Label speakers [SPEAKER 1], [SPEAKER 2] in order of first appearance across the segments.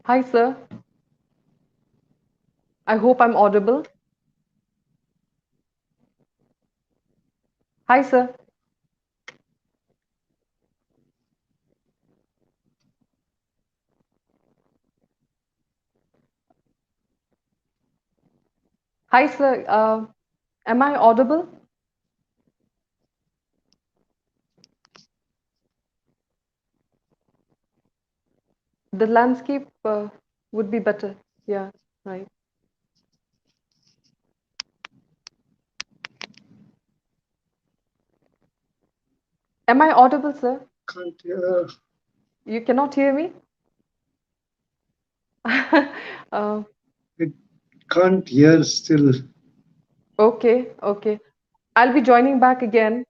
[SPEAKER 1] Hi, sir. I hope I'm audible. Hi, sir. Hi, sir. Am I audible? The landscape would be better. Yeah, right. Am I audible, sir?
[SPEAKER 2] Can't hear.
[SPEAKER 1] You cannot hear me? uh,
[SPEAKER 2] It can't hear still.
[SPEAKER 1] okay, okay. I'll be joining back again.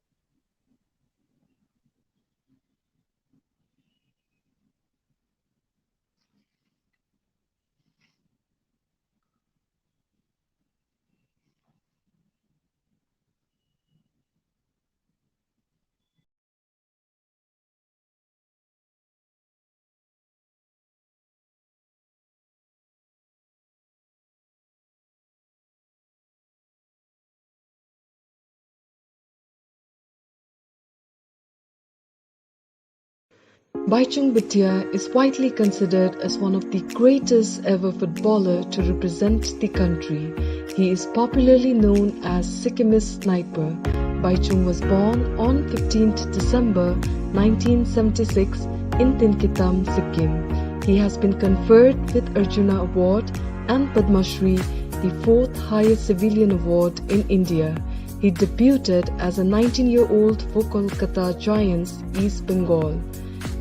[SPEAKER 3] Bhaichung Bhutia is widely considered as one of the greatest ever footballer to represent the country. He is popularly known as Sikkimese Sniper. Bhaichung was born on 15th December 1976 in Tinkitam, Sikkim. He has been conferred with Arjuna Award and Padma Shri, the fourth highest civilian award in India. He debuted as a 19-year-old for Kolkata Giants, East Bengal,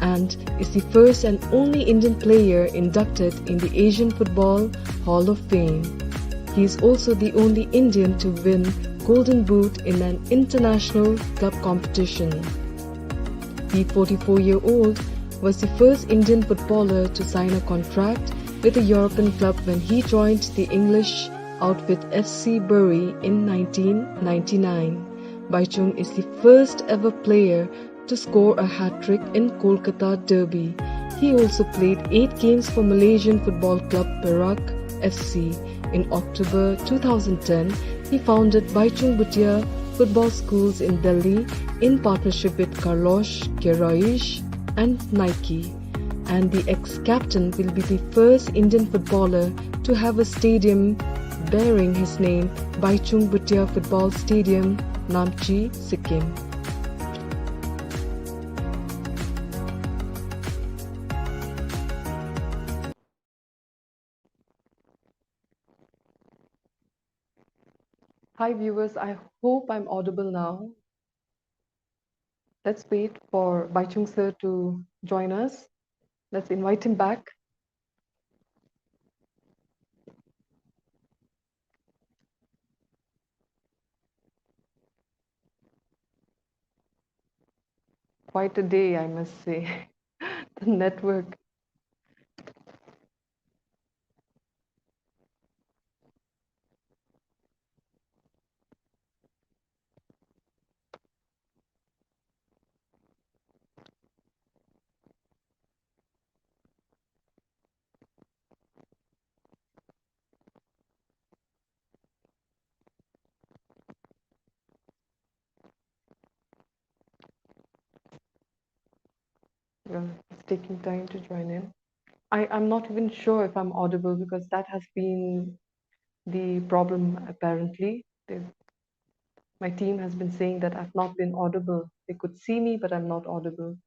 [SPEAKER 3] and is the first and only Indian player inducted in the Asian Football Hall of Fame. He is also the only Indian to win Golden Boot in an international club competition. The 44-year-old was the first Indian footballer to sign a contract with a European club when he joined the English outfit FC Bury in 1999. Bhaichung is the first ever player to score a hat-trick in Kolkata Derby. He also played 8 games for Malaysian football club Perak FC. In October 2010, he founded Bhaichung Bhutia football schools in Delhi in partnership with Carlos Queiroz and Nike. And the ex-captain will be the first Indian footballer to have a stadium bearing his name, Bhaichung Bhutia Football Stadium, Namchi, Sikkim.
[SPEAKER 1] Hi, viewers. I hope I'm audible now. Let's wait for Baichung sir to join us. Let's invite him back. Quite a day, I must say. The network. It's taking time to join in. I'm not even sure if I'm audible because that has been the problem apparently. My team has been saying that I've not been audible. They could see me, but I'm not audible.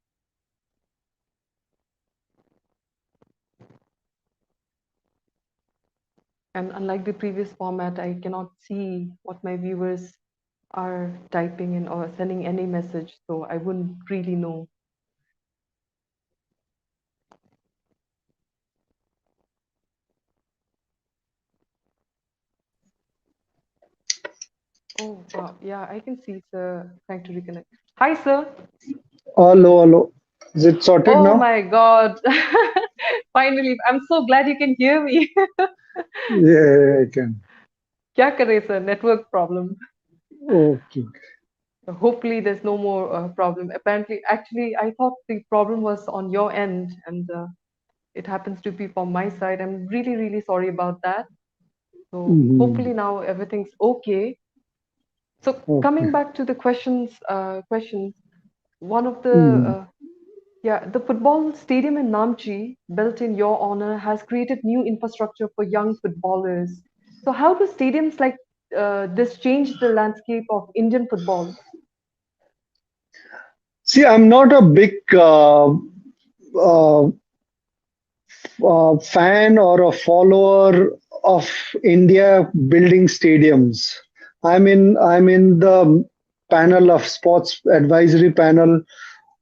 [SPEAKER 1] And unlike the previous format, I cannot see what my viewers are typing in or sending any message, so I wouldn't really know. Oh, wow. Yeah, I can see sir trying to reconnect. Hi, sir.
[SPEAKER 2] Hello, hello. Is it sorted
[SPEAKER 1] Oh
[SPEAKER 2] now?
[SPEAKER 1] my God. Finally, I'm so glad you can hear me.
[SPEAKER 2] Yeah, I can.
[SPEAKER 1] क्या करे sir? Network problem.
[SPEAKER 2] Okay.
[SPEAKER 1] Hopefully, there's no more problem. Apparently, actually, I thought the problem was on your end, and it happens to be from my side. I'm really, really sorry about that. So
[SPEAKER 2] Mhm.
[SPEAKER 1] hopefully now everything's okay. So
[SPEAKER 2] Okay.
[SPEAKER 1] coming back to the questions, one of the
[SPEAKER 2] Mhm.
[SPEAKER 1] yeah, the football stadium in Namchi, built in your honor, has created new infrastructure for young footballers. So how do stadiums like this change the landscape of Indian football?
[SPEAKER 2] See, I'm not a big uh, fan or a follower of India building stadiums. I'm in the panel of sports advisory panel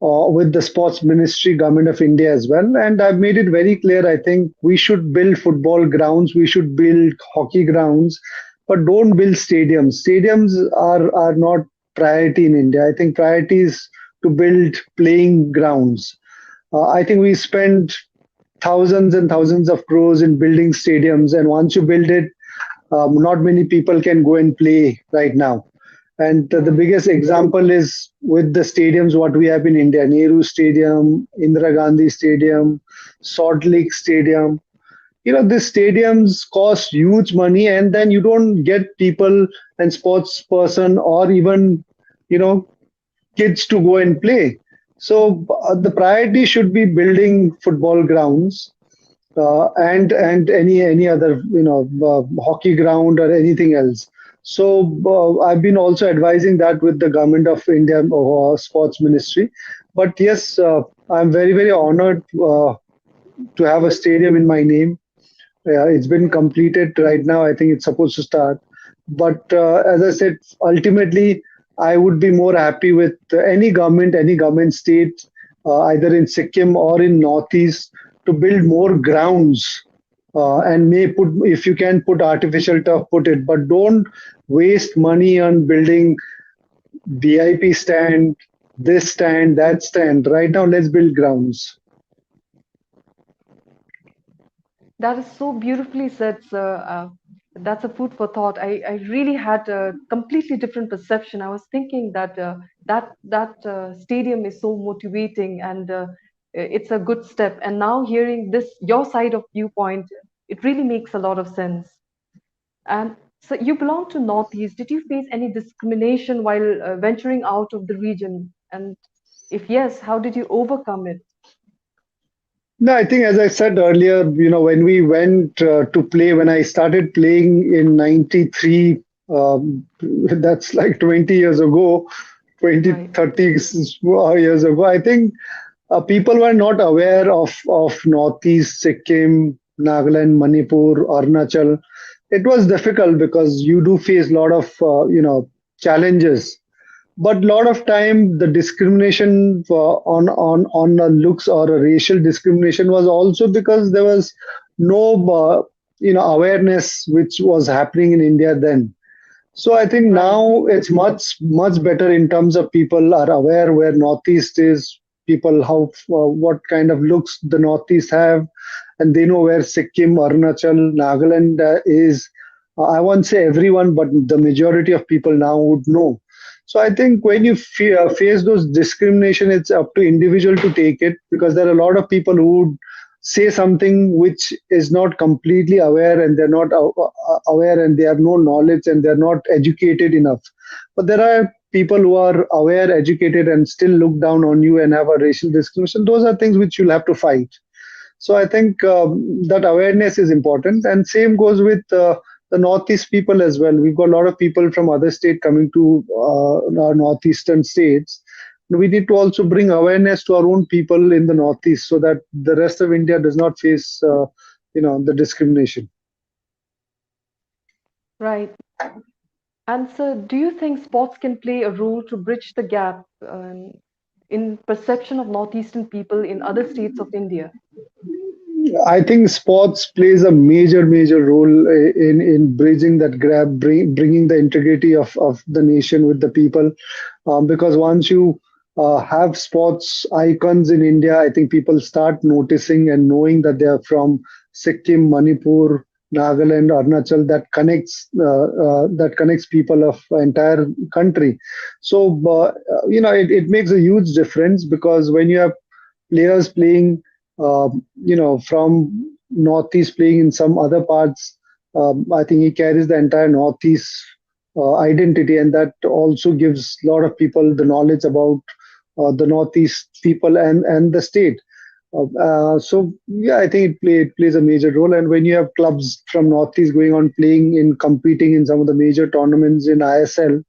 [SPEAKER 2] with the sports ministry, government of India as well, and I've made it very clear. I think we should build football grounds, we should build hockey grounds, but don't build stadiums. Stadiums are not priority in India. I think priority is to build playing grounds. I think we spend thousands and thousands of crores in building stadiums, and once you build it, not many people can go and play right now. And the
[SPEAKER 1] Right.
[SPEAKER 2] biggest example is with the stadiums what we have in India: Nehru Stadium, Indira Gandhi Stadium, Salt Lake Stadium. These stadiums cost huge money, and then you don't get people and sports person or even you know kids to go and play. So the priority should be building football grounds and any other hockey ground or anything else. So I've been also advising that with the government of India sports ministry. But yes, I'm very honored to have a stadium in my name. It's been
[SPEAKER 1] Right.
[SPEAKER 2] completed right now. I think it's supposed to start. But as I said, ultimately, I would be more happy with any government state, either in Sikkim or in Northeast, to build more grounds. And may put, if you can put artificial turf, put it, but don't waste money on building VIP stand, this stand, that stand. Right now, let's build grounds.
[SPEAKER 1] That is so beautifully said, sir. That's a food for thought. I really had a completely different perception. I was thinking that that stadium is so motivating and it's a good step. And now hearing this, your side of viewpoint, it really makes a lot of sense. And so you belong to Northeast. Did you face any discrimination while venturing out of the region? And if yes, how did you overcome it?
[SPEAKER 2] No, I think as I said earlier, when we went to play, when I started playing in '93, that's like 20 years ago, 20,
[SPEAKER 1] Right,
[SPEAKER 2] 30 years ago. I think people were not aware of Northeast, Sikkim, Nagaland, Manipur, Arunachal. It was difficult because you do face a lot of, challenges, but a lot of time the discrimination on a looks or a racial discrimination was also because there was no awareness which was happening in India then. So I think
[SPEAKER 1] right.
[SPEAKER 2] now it's much better in terms of people are aware where Northeast is, people how what kind of looks the Northeast have, and they know where Sikkim, Arunachal, Nagaland is. I won't say everyone, but the majority of people now would know. So I think when you face those discrimination, it's up to individual to take it, because there are a lot of people who would say something which is not completely aware, and they're not aware, and they have no knowledge, and they're not educated enough. But there are people who are aware, educated, and still look down on you and have a racial discrimination. Those are things which you'll have to fight. So I think that awareness is important, and same goes with the Northeast people as well. We've got a lot of people from other state coming to our northeastern states. We need to also bring awareness to our own people in the Northeast, so that the rest of India does not face, the discrimination.
[SPEAKER 1] Right. And so, do you think sports can play a role to bridge the gap in perception of Northeastern people in other states of India?
[SPEAKER 2] I think sports plays a major role in bridging that gap, bringing the integrity of the nation with the people. Because once you have sports icons in India, I think people start noticing and knowing that they are from Sikkim, Manipur, Nagaland, Arunachal. That connects people of entire country. So it makes a huge difference, because when you have players playing from Northeast playing in some other parts. I think he carries the entire Northeast identity, and that also gives a lot of people the knowledge about the Northeast people and the state. So yeah, I think it plays a major role. And when you have clubs from Northeast going on playing in competing in some of the major tournaments in ISL,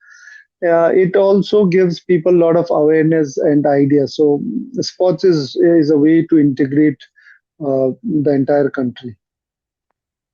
[SPEAKER 2] it also gives people a lot of awareness and ideas. So sports is a way to integrate the entire country.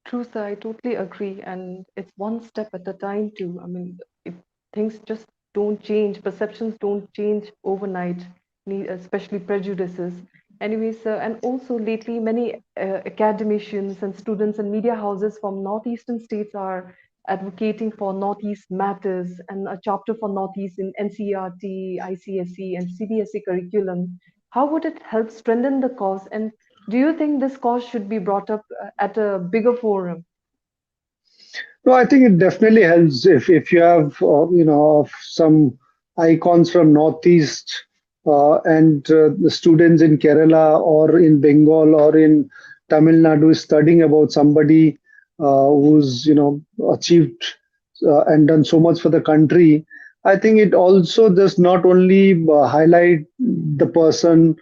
[SPEAKER 1] True, sir. I totally agree. And it's one step at a time, too. I mean, if things just don't change, perceptions don't change overnight, especially prejudices. Anyway, sir, and also lately, many academicians and students and media houses from northeastern states are advocating for Northeast Matters and a chapter for Northeast in NCERT, ICSE, and CBSE curriculum. How would it help strengthen the cause? And do you think this cause should be brought up at a bigger forum?
[SPEAKER 2] No, I think it definitely helps if you have some icons from Northeast and the students in Kerala or in Bengal or in Tamil Nadu is studying about somebody who's achieved and done so much for the country. I think it also does not only highlight the person,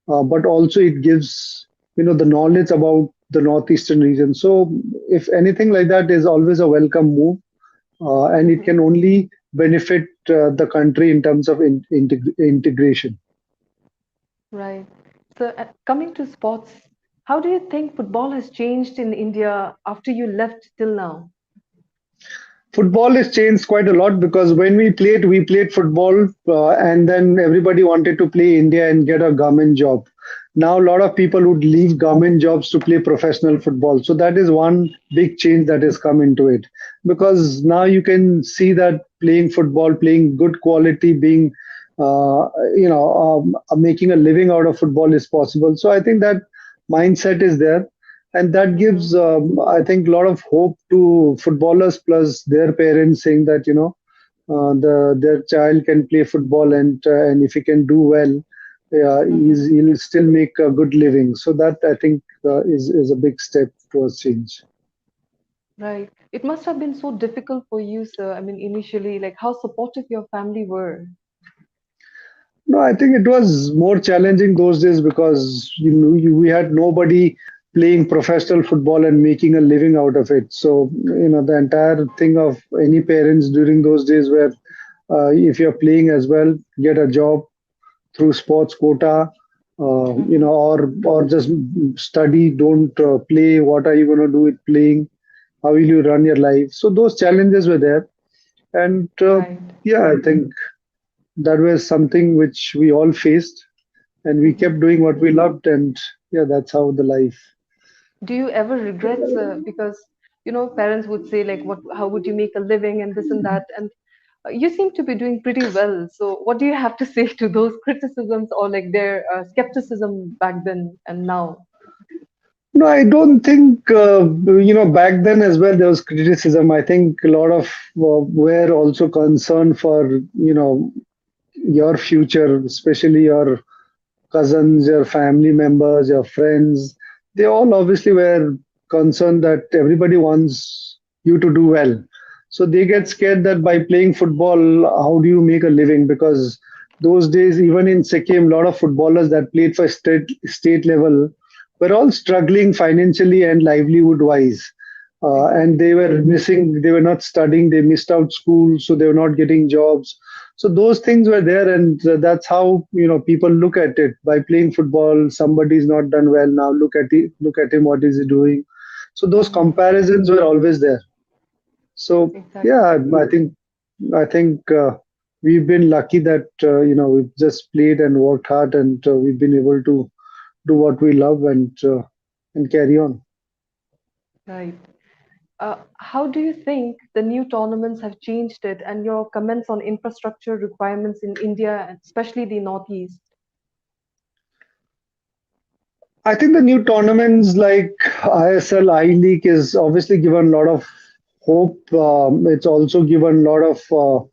[SPEAKER 2] but also it gives the knowledge about the northeastern region. So if anything like that is always a welcome move, and it
[SPEAKER 1] Mhm.
[SPEAKER 2] can only benefit the country in terms of integration.
[SPEAKER 1] Right. So, coming to sports, how do you think football has changed in India after you left till now?
[SPEAKER 2] Football has changed quite a lot because when we played football, and then everybody wanted to play India and get a government job. Now a lot of people would leave government jobs to play professional football. So that is one big change that has come into it. Because now you can see that playing football, playing good quality, being making a living out of football is possible. So I think that mindset is there, and that
[SPEAKER 1] Hmm.
[SPEAKER 2] gives I think a lot of hope to footballers plus their parents, saying that their child can play football, and if he can do well,
[SPEAKER 1] Hmm.
[SPEAKER 2] he'll still make a good living. So that I think is a big step towards change.
[SPEAKER 1] Right. It must have been so difficult for you, sir. I mean, initially, like how supportive your family were.
[SPEAKER 2] No, I think it was more challenging those days because we had nobody playing professional football and making a living out of it. So the entire thing of any parents during those days were, if you're playing as well, get a job through sports quota,
[SPEAKER 1] Hmm.
[SPEAKER 2] or just study. Don't play. What are you going to do with playing? How will you run your life? So those challenges were there, and
[SPEAKER 1] Right.
[SPEAKER 2] yeah, I think that was something which we all faced, and we kept
[SPEAKER 1] Hmm.
[SPEAKER 2] doing what we loved, and yeah, that's how the life.
[SPEAKER 1] Do you ever regret, because parents would say like, what, how would you make a living and this and that, and you seem to be doing pretty well. So, what do you have to say to those criticisms or like their skepticism back then and now?
[SPEAKER 2] No, I don't think back then as well there was criticism. I think a lot of were also concerned for your future, especially your cousins, your family members, your friends. They all obviously were concerned that everybody wants you to do well. So they get
[SPEAKER 1] Right.
[SPEAKER 2] scared that by playing football, how do you make a living? Because those days, even in Sikkim, a lot of footballers that played for state level were all struggling financially and livelihood wise. And
[SPEAKER 1] Exactly.
[SPEAKER 2] they were missing, they were not studying, they missed out school, so they were not getting jobs. So those things were there, and that's how people look at it. By playing football, somebody's not done well. Now look at him, what is he doing? So those
[SPEAKER 1] Hmm.
[SPEAKER 2] comparisons were always there. So
[SPEAKER 1] Exactly.
[SPEAKER 2] yeah, I think we've been lucky that we've just played and worked hard, and we've been able to do what we love and carry on.
[SPEAKER 1] Right. How do you think the new tournaments have changed it, and your comments on infrastructure requirements in India, and especially the Northeast?
[SPEAKER 2] I think the new tournaments like ISL, I League is obviously given a lot of hope. It's also given a lot of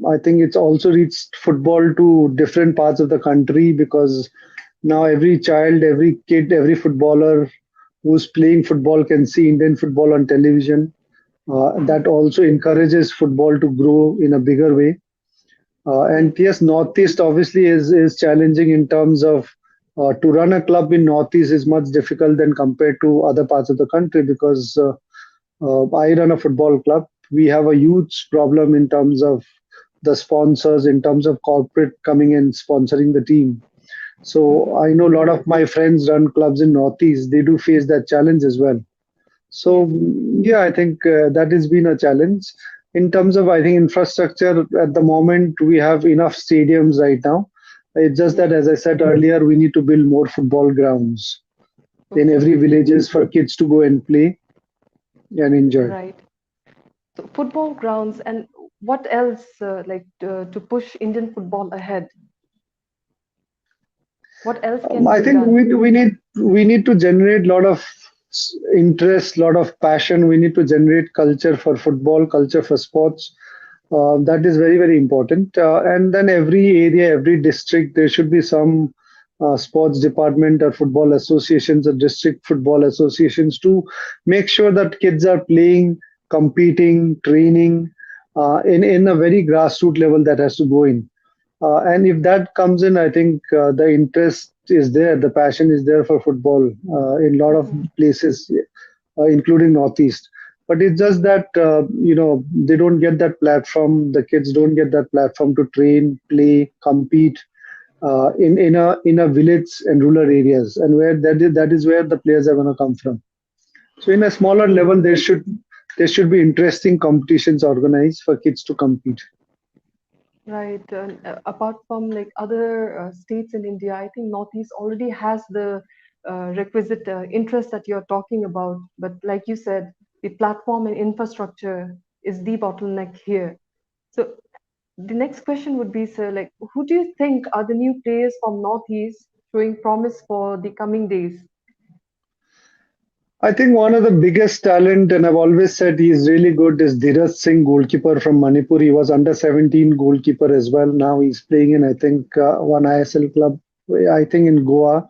[SPEAKER 2] I think it's also reached football to different parts of the country because Now every child, every kid, every footballer who's playing football can see Indian football on television. That also encourages football to grow in a bigger way. And
[SPEAKER 1] Yes.
[SPEAKER 2] yes, Northeast obviously is challenging in terms of to run a club in Northeast is much difficult than compared to other parts of the country because I run a football club. We have a huge problem in terms of the sponsors, in terms of corporate coming and sponsoring the team. So
[SPEAKER 1] Mm-hmm.
[SPEAKER 2] I know a lot of my friends run clubs in Northeast. They do face that challenge as well. So
[SPEAKER 1] Yes.
[SPEAKER 2] yeah, I think that has been a challenge. In terms of, I think, infrastructure at the moment, we have enough stadiums right now. It's just that,
[SPEAKER 1] Yes.
[SPEAKER 2] as I said earlier, we need to build more football grounds in
[SPEAKER 1] Okay.
[SPEAKER 2] every villages for kids to go and play and enjoy.
[SPEAKER 1] Right. So football grounds and what else to push Indian football ahead? What else can
[SPEAKER 2] I
[SPEAKER 1] be
[SPEAKER 2] think
[SPEAKER 1] done?
[SPEAKER 2] we need to generate a lot of interest, lot of passion. We need to generate culture for football, culture for sports. That is very, very important. And then every area, every district, there should be some sports department or football associations or district football associations to make sure that kids are playing, competing, training in a very grassroots level that has to go in. And if that comes in, I think the interest is there, the passion is there for football in a lot of
[SPEAKER 1] Mm-hmm.
[SPEAKER 2] places, including Northeast. But it's just that they don't get that platform. The kids don't get that platform to train, play, compete in a village and rural areas, and where that is where the players are going to come from. So in a smaller level, there should be interesting competitions organized for kids to compete.
[SPEAKER 1] Right. Apart from like other states in India, I think Northeast already has the requisite interest that you're talking about. But like you said, the platform and infrastructure is the bottleneck here. So the next question would be, sir, like, who do you think are the new players from Northeast showing promise for the coming days?
[SPEAKER 2] I think one of the biggest talent, and I've always said he's really good, is Dheeraj Singh, goalkeeper from Manipur. He was under 17 goalkeeper as well. Now he's playing in, I think, one ISL club, I think in Goa.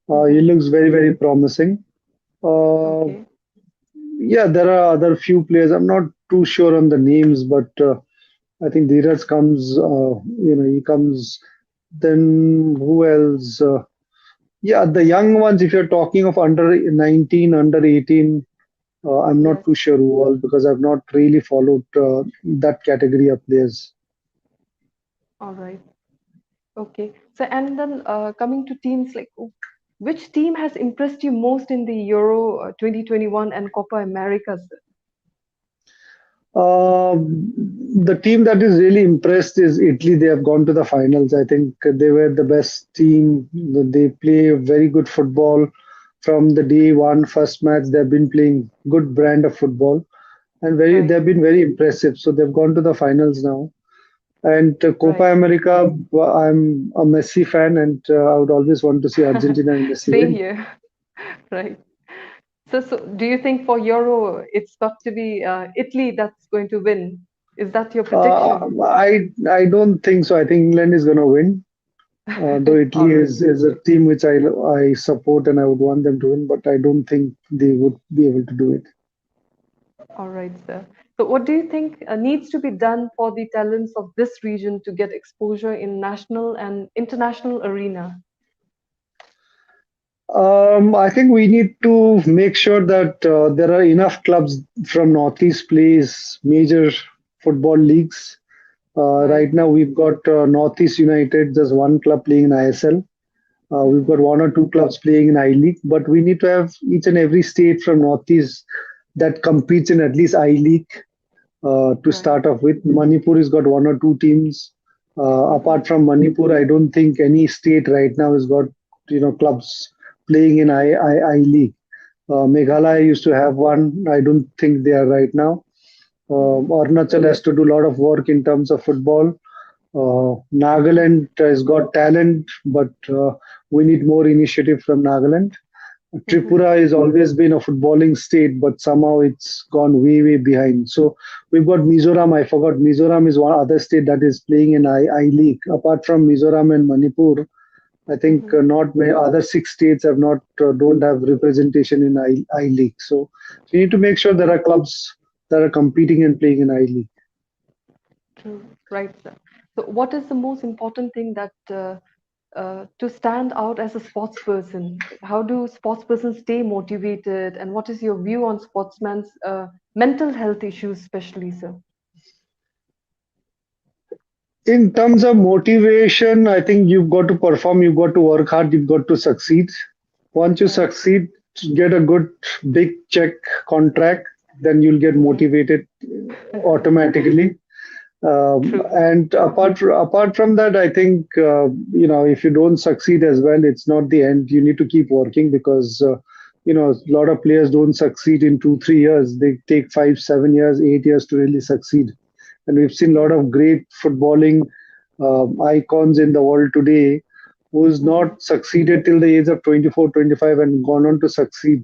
[SPEAKER 2] He
[SPEAKER 1] Mm-hmm.
[SPEAKER 2] looks very, very promising. Uh,
[SPEAKER 1] Okay.
[SPEAKER 2] yeah, there are other few players. I'm not too sure on the names, but I think Dheeraj comes, he comes. Then who else? Yeah, the young ones, if you're talking of under 19, under 18, I'm not
[SPEAKER 1] Yes.
[SPEAKER 2] too sure who all because I've not really followed that category of players.
[SPEAKER 1] All right. Okay. So, and then coming to teams, like which team has impressed you most in the Euro 2021 and Copa Americas?
[SPEAKER 2] The team that is really impressed is Italy. They have gone to the finals. I think they were the best team. They play very good football from the day one, first match. They've been playing good brand of football and
[SPEAKER 1] Right,
[SPEAKER 2] they've been very impressive. So they've gone to the finals now. And Copa
[SPEAKER 1] right.
[SPEAKER 2] America, well, I'm a Messi fan, and I would always want to see Argentina and Messi
[SPEAKER 1] Same
[SPEAKER 2] win.
[SPEAKER 1] here, right? So do you think for Euro it's got to be Italy that's going to win? Is that your prediction?
[SPEAKER 2] I don't think so. I think England is going to win. Though Italy
[SPEAKER 1] All right,
[SPEAKER 2] is a team which I support and I would want them to win, but I don't think they would be able to do it.
[SPEAKER 1] all right, sir. So what do you think needs to be done for the talents of this region to get exposure in national and international arena?
[SPEAKER 2] I think we need to make sure that there are enough clubs from Northeast plays major football leagues.
[SPEAKER 1] Right.
[SPEAKER 2] Right now, we've got Northeast United, just one club playing in ISL. We've
[SPEAKER 1] Mm-hmm.
[SPEAKER 2] got one or two clubs playing in I League, but we need to have each and every state from Northeast that competes in at least I League to
[SPEAKER 1] Right.
[SPEAKER 2] start off with. Manipur has got one or two teams.
[SPEAKER 1] Mm-hmm.
[SPEAKER 2] Apart from Manipur, I don't think any state right now has got clubs playing in I League. Meghalaya
[SPEAKER 1] Okay.
[SPEAKER 2] used to have one. I don't think they are right now.
[SPEAKER 1] Mm-hmm.
[SPEAKER 2] Arunachal has to do a lot of work in terms of football. Nagaland has got talent, but we need more initiative from Nagaland.
[SPEAKER 1] Mm-hmm.
[SPEAKER 2] Tripura has always been a footballing state, but somehow it's gone way, way behind. So we've got Mizoram. I forgot Mizoram is one other state that is playing in I League. Apart from Mizoram and Manipur, I think
[SPEAKER 1] Hmm.
[SPEAKER 2] not many other six states have not don't have representation in I League. So you need to make sure there are clubs that are competing and playing in I League.
[SPEAKER 1] True. Right, sir. So, what is the most important thing that to stand out as a sports person? How do sports persons stay motivated, and what is your view on sportsmen's mental health issues, especially, sir?
[SPEAKER 2] In terms of motivation, I think you've got to perform, you've got to work hard, you've got to succeed. Once you
[SPEAKER 1] Right.
[SPEAKER 2] succeed, get a good big check contract, then you'll get
[SPEAKER 1] Hmm.
[SPEAKER 2] motivated automatically.
[SPEAKER 1] True.
[SPEAKER 2] And apart from that, I think if you don't succeed as well, it's not the end. You need to keep working because a lot of players don't succeed in 2 3 years. They take 5 7 years, 8 years to really succeed. And we've seen a lot
[SPEAKER 1] Yeah.
[SPEAKER 2] of great footballing icons in the world today who's
[SPEAKER 1] Hmm.
[SPEAKER 2] not succeeded till the age of 24, 25 and gone on to succeed.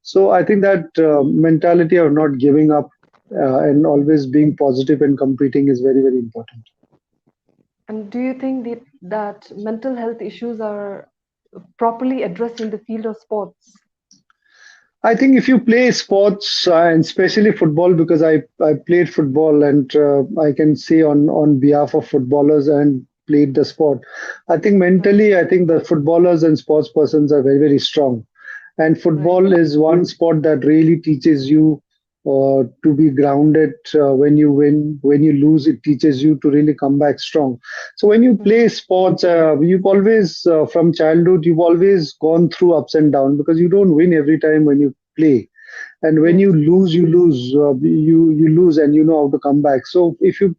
[SPEAKER 2] So I think that mentality of not giving up and always being positive and competing is very, very important.
[SPEAKER 1] And do you think that mental health issues are properly addressed in the field of sports?
[SPEAKER 2] I think if you play sports and especially football, because I played football and I can say on behalf of footballers and played the sport. I think
[SPEAKER 1] Right.
[SPEAKER 2] mentally, I think the footballers and sports persons are very, very strong. And
[SPEAKER 1] Right.
[SPEAKER 2] football is one sport that really teaches you to be grounded when you win. When you lose, it teaches you to really come back strong. So when you
[SPEAKER 1] Hmm.
[SPEAKER 2] play sports, you've always, from childhood, you've always gone through ups and downs because you don't win every time when you play. And when
[SPEAKER 1] Yes.
[SPEAKER 2] you lose. You lose, and you know how to come back. So if you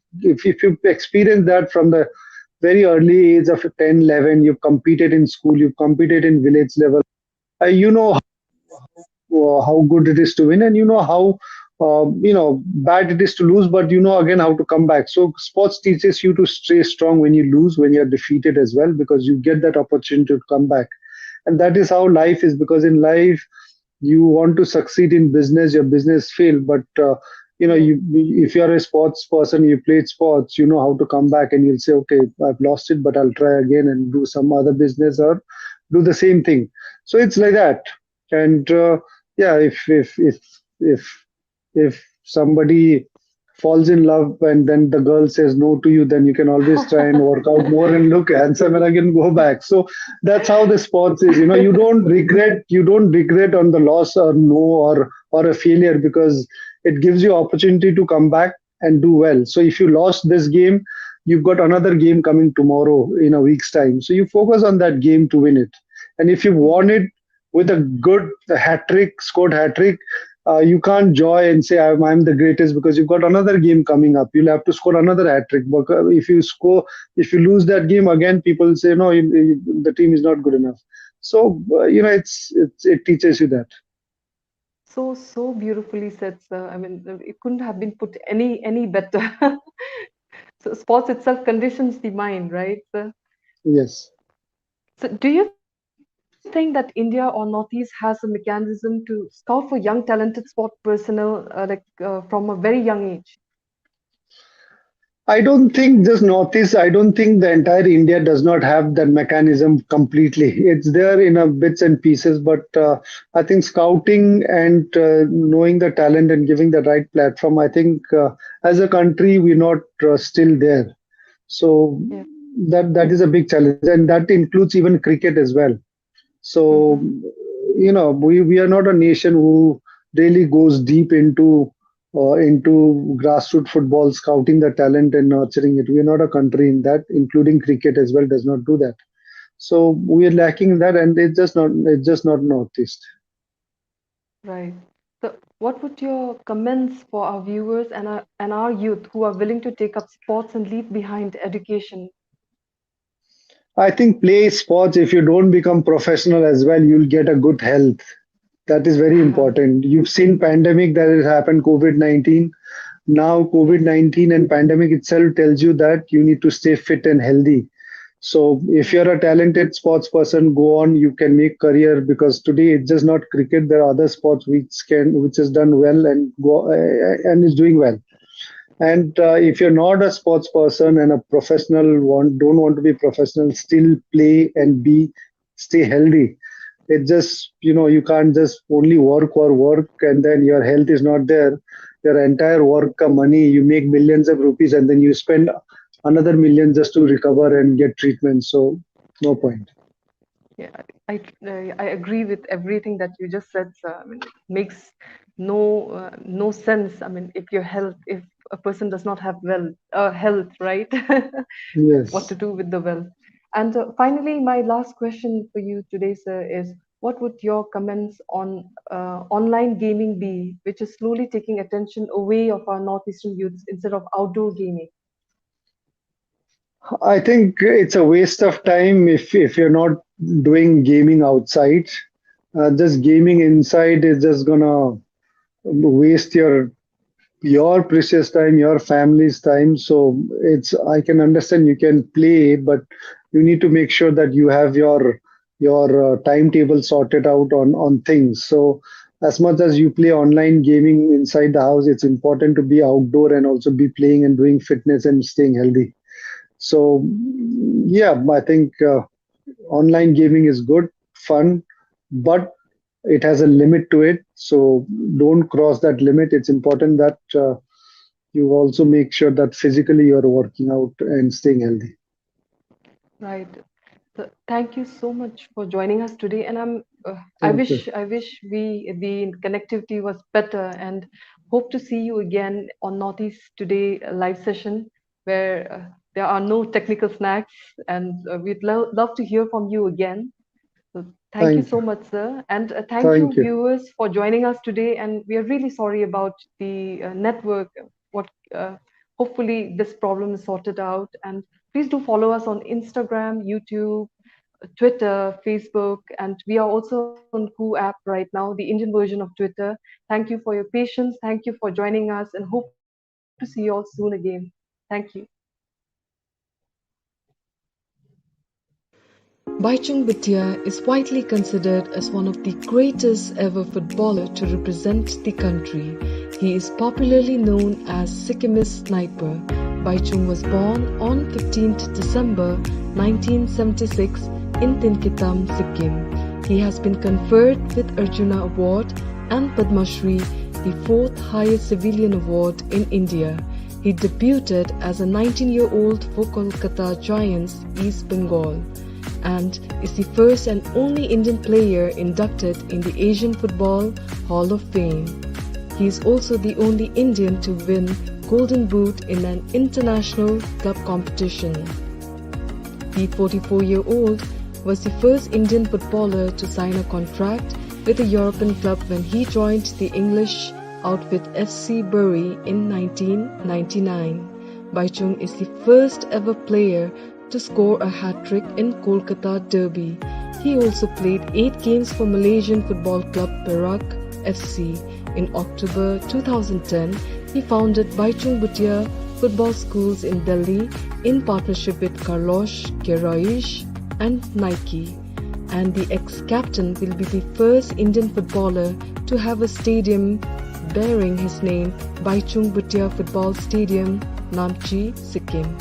[SPEAKER 2] experience that from the very early age of 10, 11, you've competed in school, you've competed in village level, you know how good it is to win, and you know how bad it is to lose, but you know again how to come back. So sports teaches you to stay strong when you lose, when you're defeated as well, because you get that opportunity to come back. And that is how life is, because in life you want to succeed in business, your business fail, but
[SPEAKER 1] Yes.
[SPEAKER 2] if you're a sports person, you played sports, you know how to come back, and you'll say, okay, I've lost it, but I'll try again and do some other business or do the same thing. So it's like that. And yeah, if somebody falls in love and then the girl says no to you, then you can always try and work out more and look handsome and again go back. So that's how the sports is. You don't regret on the loss or no, or a failure, because it gives you opportunity to come back and do well. So if you lost this game, you've got another game coming tomorrow in a week's time. So you focus on that game to win it. And if you won
[SPEAKER 1] Hmm.
[SPEAKER 2] it with a good hat trick, scored hat trick, you can't joy and say I'm the greatest, because you've got another game coming up. You'll have to score another hat trick. If you lose that game again, people say no, the team is not good enough. So it teaches you that.
[SPEAKER 1] So beautifully said, sir. I mean, it couldn't have been put any better. So sports itself conditions the mind, right, sir?
[SPEAKER 2] Yes.
[SPEAKER 1] So do you think that India or Northeast has a mechanism to scout for young talented sport personnel, from a very young age?
[SPEAKER 2] I don't think just Northeast, I don't think the entire India does not have that mechanism completely. It's there in a bits and pieces, but I think scouting and knowing the talent and giving the right platform, I think as a country, we're not still there. So
[SPEAKER 1] Yeah.
[SPEAKER 2] that is a big challenge, and that includes even cricket as well. So,
[SPEAKER 1] Mm-hmm.
[SPEAKER 2] we are not a nation who really goes deep into grassroots football, scouting the talent and nurturing it. We are not a country in that, including cricket as well, does not do that. So we are lacking in that, and it's just not Northeast.
[SPEAKER 1] Right. So, what would your comments for our viewers and our youth who are willing to take up sports and leave behind education?
[SPEAKER 2] I think play sports. If you don't become professional as well, you'll get a good health. That is very important. You've seen pandemic that has happened, COVID-19. Now COVID-19 and pandemic itself tells you that you need to stay fit and healthy. So if
[SPEAKER 1] Right.
[SPEAKER 2] you're a talented sports person, go on, you can make career, because today it's just not cricket. There are other sports which is done well and is doing well. And if you're not a sports person and a professional, don't want to be professional, still play and be stay healthy. It just, you can't just only work or work and then your health is not there. Your entire work ka money, you make millions of rupees and then you spend another million just to recover and get treatment. So no point.
[SPEAKER 1] Yeah, I agree with everything that you just said, sir. I mean, it makes no sense. I mean, if a person does not have health, right? What to
[SPEAKER 2] Yes.
[SPEAKER 1] do with the wealth? And finally, my last question for you today, sir, is what would your comments on online gaming be, which is slowly taking attention away of our northeastern youths instead of outdoor gaming?
[SPEAKER 2] I think it's a waste of time if you're not doing gaming outside. Just gaming inside is just gonna waste your precious time, your family's time. So it's I can understand you can play, but you need to make sure that you have your timetable sorted out on things. So as much as you play online gaming inside the house, it's important to be outdoor and also be playing and doing fitness and staying healthy. So yeah, I think online gaming is good, fun, but it has a limit to it. So don't cross that limit. It's important that you also make sure that physically you're working out and staying healthy.
[SPEAKER 1] Right. So thank you so much for joining us today. And
[SPEAKER 2] Thank you.
[SPEAKER 1] I wish the connectivity was better, and hope to see you again on Northeast Today live session where there are no technical snacks, and we'd love to hear from you again. So thank you
[SPEAKER 2] Thank
[SPEAKER 1] so
[SPEAKER 2] you.
[SPEAKER 1] much, sir. And thank you,
[SPEAKER 2] Thank you.
[SPEAKER 1] viewers, for joining us today. And we are really sorry about the network. What Hopefully this problem is sorted out. And please do follow us on Instagram, YouTube, Twitter, Facebook, and we are also on Ku app right now, the Indian version of Twitter. Thank you for your patience. Thank you for joining us, and hope to see you all soon again. Thank you.
[SPEAKER 3] Bhaichung Bhutia is widely considered as one of the greatest ever footballer to represent the country. He is popularly known as Sikkimese Sniper. Bhaichung was born on 15th December 1976 in Tinkitam, Sikkim. He has been conferred with Arjuna Award and Padma Shri, the fourth highest civilian award in India. He debuted as a 19-year-old for Kolkata Giants, East Bengal, and is the first and only Indian player inducted in the Asian Football Hall of Fame. He is also the only Indian to win Golden Boot in an international club competition. The 44-year-old was the first Indian footballer to sign a contract with a European club when he joined the English outfit FC Bury in 1999. Bhaichung is the first ever player to score a hat-trick in Kolkata Derby. He also played 8 games for Malaysian football club Perak FC. In October 2010, he founded Bhaichung Bhutia football schools in Delhi in partnership with Carlos Queiroz and Nike. And the ex-captain will be the first Indian footballer to have a stadium bearing his name, Bhaichung Bhutia Football Stadium, Namchi, Sikkim.